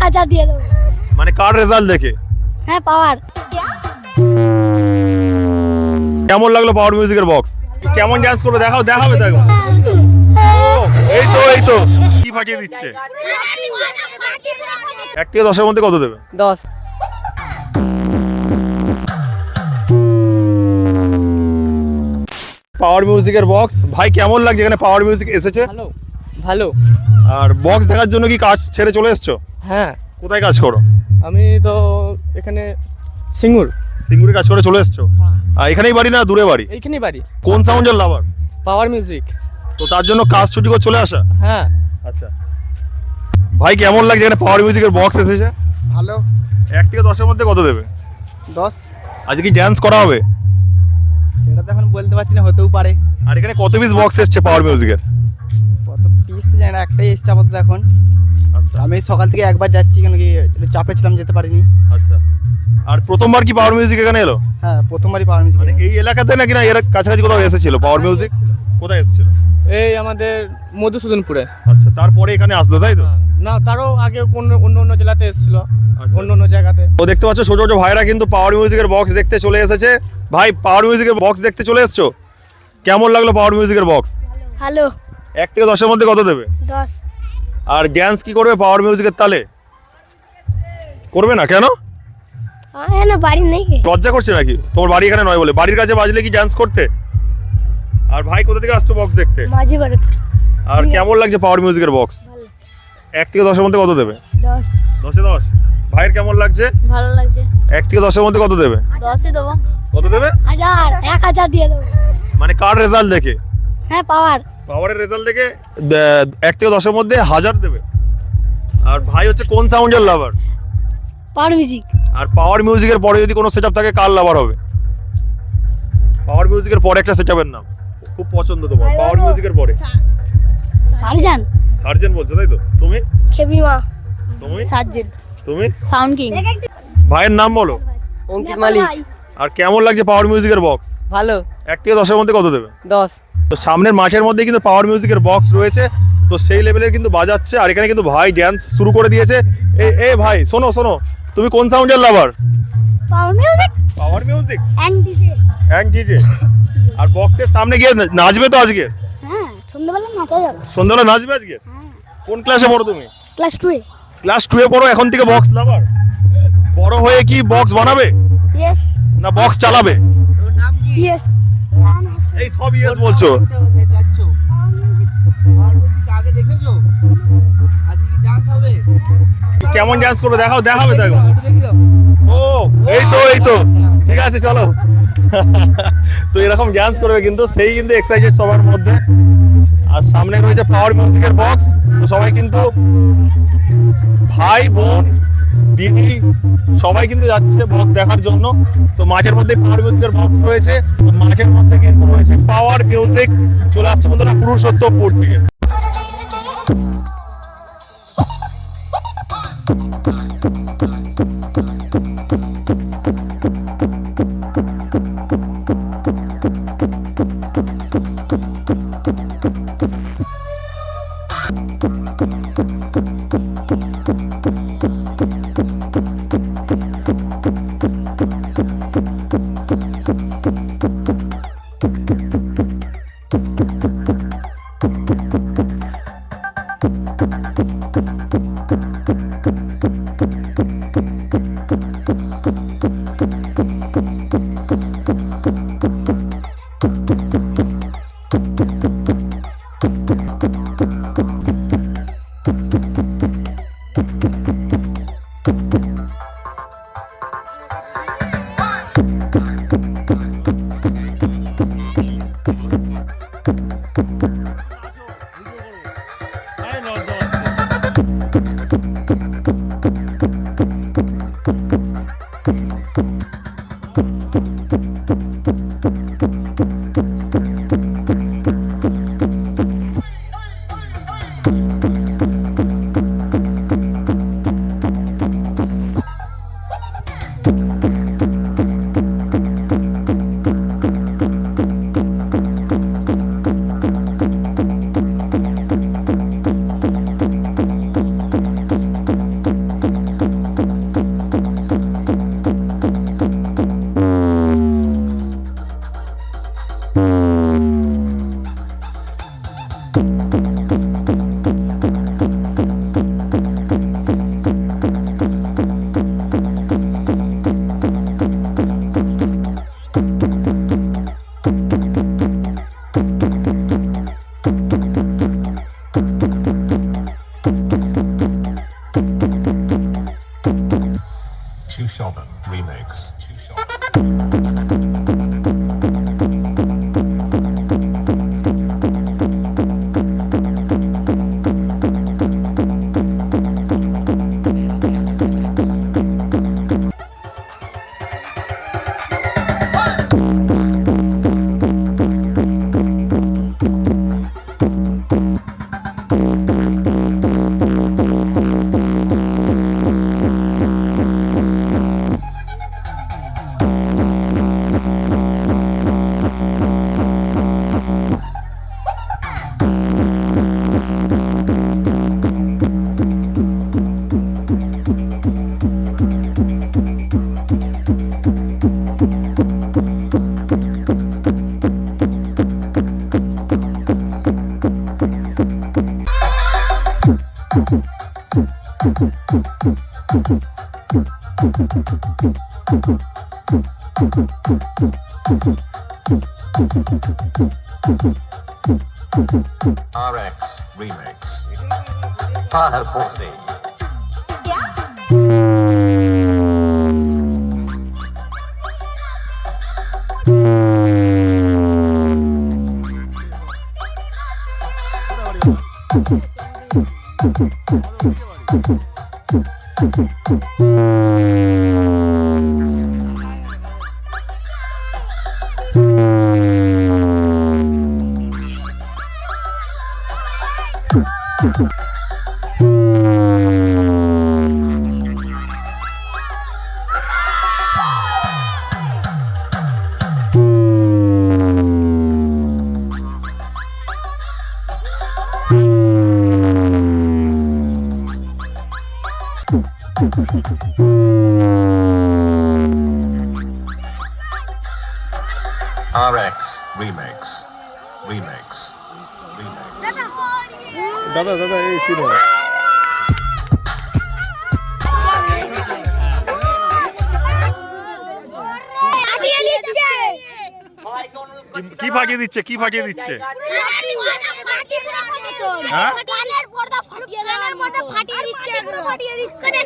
1000 দিয়ে দেবো। মানে কার রেজাল্ট দেখে? হ্যাঁ, পাওয়ার। কেমন লাগলো পাওয়ার মিউজিকের বক্স? কেমন ডান্স করবে দেখাও, দেখাবে তো একবার। এই তো কি ফাটিয়ে দিচ্ছে। 1 থেকে 10-এর মধ্যে কত দেবে? 10। পাওয়ার মিউজিকের বক্স ভাই কেমন লাগছে এখানে পাওয়ার মিউজিক এসেছে? ভালো ভালো। আর বক্স দেখার জন্য কি কাজ ছেড়ে চলে এসছো? হ্যাঁ, কোথায় কাজ করো? আমি তো এখানে সিঙ্গুরে কাজ করে চলে এসছো? আর এখানেই বাড়ি না দূরে বাড়ি? এইখানেই বাড়ি। কোন সাউন্ডের লাভার? Power music. তো তার জন্য কাজ ছুটি করে চলে আসা? হ্যাঁ। আচ্ছা ভাই কেমন লাগছে এখানে পাওয়ার মিউজিকের বক্স এসেছে? ভালো। 1 থেকে 10-এর মধ্যে কত দেবে? 10। আজকে কি ডান্স করা হবে? সেটা তো এখন বলতে পারছি না, হতেও পারে। আর এখানে কত পিস বক্স এসেছে পাওয়ার মিউজিকের? কত পিস জানি না, একটাই এসছে আপাতত এখন। আচ্ছা আমি সকাল থেকে একবার যাচ্ছি, কেন কি একটু চাপে ছিলাম, যেতে পারিনি। আচ্ছা। আর প্রথমবার কি পাওয়ার মিউজিক এখানে এলো? হ্যাঁ, প্রথমবারই পাওয়ার মিউজিক। মানে এই এলাকাতে নাকি না এর কাছাকাছি কোথাও এসেছিল পাওয়ার মিউজিক? কোথায় এসেছিল? এই আমাদের মধুসূদনপুরে। আচ্ছা তারপরে এখানে আসলো তাই তো? না, তারও আগে অন্য জেলাতে এসেছিল, আচ্ছা। অন্য জায়গাতে। তো দেখতে পাচ্ছ ছোট ছোট ভাইরা কিন্তু পাওয়ার মিউজিকের বক্স দেখতে চলে এসেছে। ভাই পাওয়ার মিউজিকের বক্স দেখতে চলে এসছো, কেমন লাগলো পাওয়ার মিউজিকের বক্স? ভালো। 1 থেকে 10-এর মধ্যে কত দেবে? 10। আর ডান্স কি করবে পাওয়ার মিউজিকের তালে? করবে না কেন? হ্যাঁ না, বাড়ি নেই কে? লজ্জা করছে নাকি? তোমার বাড়ি এখানে নয় বলে? বাড়ির কাছে বাজলে কি ডান্স করতে? আর ভাই কোথা থেকে আসছো বক্স দেখতে? মাঝি বাড়ি। আর কেমন লাগছে পাওয়ার মিউজিকের বক্স? ভালো। 1 থেকে 10-এর মধ্যে কত দেবে? 10। 10-এ 10। ভাইয়ের কেমন লাগছে? ভালো লাগছে। 1 থেকে 10-এর মধ্যে কত দেবে? 10ই দেবো। কত দেবে? 1000 দিয়ে দেবো। মানে কার রেজাল্ট দেখে? হ্যাঁ, পাওয়ার। পাওয়ারের রেজাল্ট দেখে 1 থেকে 10-এর মধ্যে 1000 দেবে। আর ভাই হচ্ছে কোন সাউন্ডের লাভার? Power music. আর পাওয়ার মিউজিকের পরে যদি কোনো সেটআপ থাকে কার লাভার হবে? পাওয়ার মিউজিকের পরে একটা সেটআপের নাম খুব পছন্দ তোমার পাওয়ার মিউজিকের পরে? সার্জন। সার্জেন বলছো তাই তো? তুমি? খেবিমা। তুমি? সার্জন। তুমি? Sound king. ভাইয়ের নাম বলো। অঙ্কিত মালিক। আর কেমন লাগছে পাওয়ার মিউজিকের বক্স? ভালো। 1 থেকে 10-এর মধ্যে কত দেবে? 10। তো সামনের মাঠের মধ্যে কিন্তু পাওয়ার মিউজিকের বক্স রয়েছে, তো সেই লেভেলের কিন্তু বাজাচ্ছে। আর এখানে কিন্তু ভাই ড্যান্স শুরু করে দিয়েছে। এ ভাই শোনো শোনো, তুমি কোন সাউন্ডের lover? Power music. Power music and DJ. And DJ. আর বক্সের সামনে গিয়ে নাচবে তো আজকে? হ্যাঁ, সন্ধ্যাবেলা নাচা যাবে। সন্ধ্যাবেলা নাচবে আজকে? কোন ক্লাসে পড়ো তুমি? ক্লাস 2 এ। ক্লাস 2 এ পড়ো, এখন থেকে বক্স লাভার? বড় হয়ে কি বক্স বানাবে ইয়েস। না বক্স চালাবে? ইয়েস। এই সব ইয়েস বলছো। কেমন ডান্স করবে দেখাও, দেখাবে তো একবার। এই তো ঠিক আছে চলো। তো এরকম ডান্স করবে কিন্তু, সেই কিন্তু এক্সাইটেড সবার মধ্যে। আর সামনে রয়েছে পাওয়ার মিউজিকের বক্স, তো সবাই কিন্তু ভাই বোন দিদি সবাই কিন্তু যাচ্ছে বক্স দেখার জন্য। তো মাঠের মধ্যে পাওয়ার মিউজিকের বক্স রয়েছে, মাঠের মধ্যে কিন্তু রয়েছে পাওয়ার মিউজিক। চলে আসছে বন্ধুরা পুরুষোত্তমপুর থেকে। RX Remix. Fahad Hossein. RX Remix. Remix. Remix. দাদা দাদা এই কি রে কি ফাটিয়ে দিচ্ছে কি ফাটিয়ে দিচ্ছে হ্যাঁ কানের পর্দা ফাটিয়ে দিচ্ছে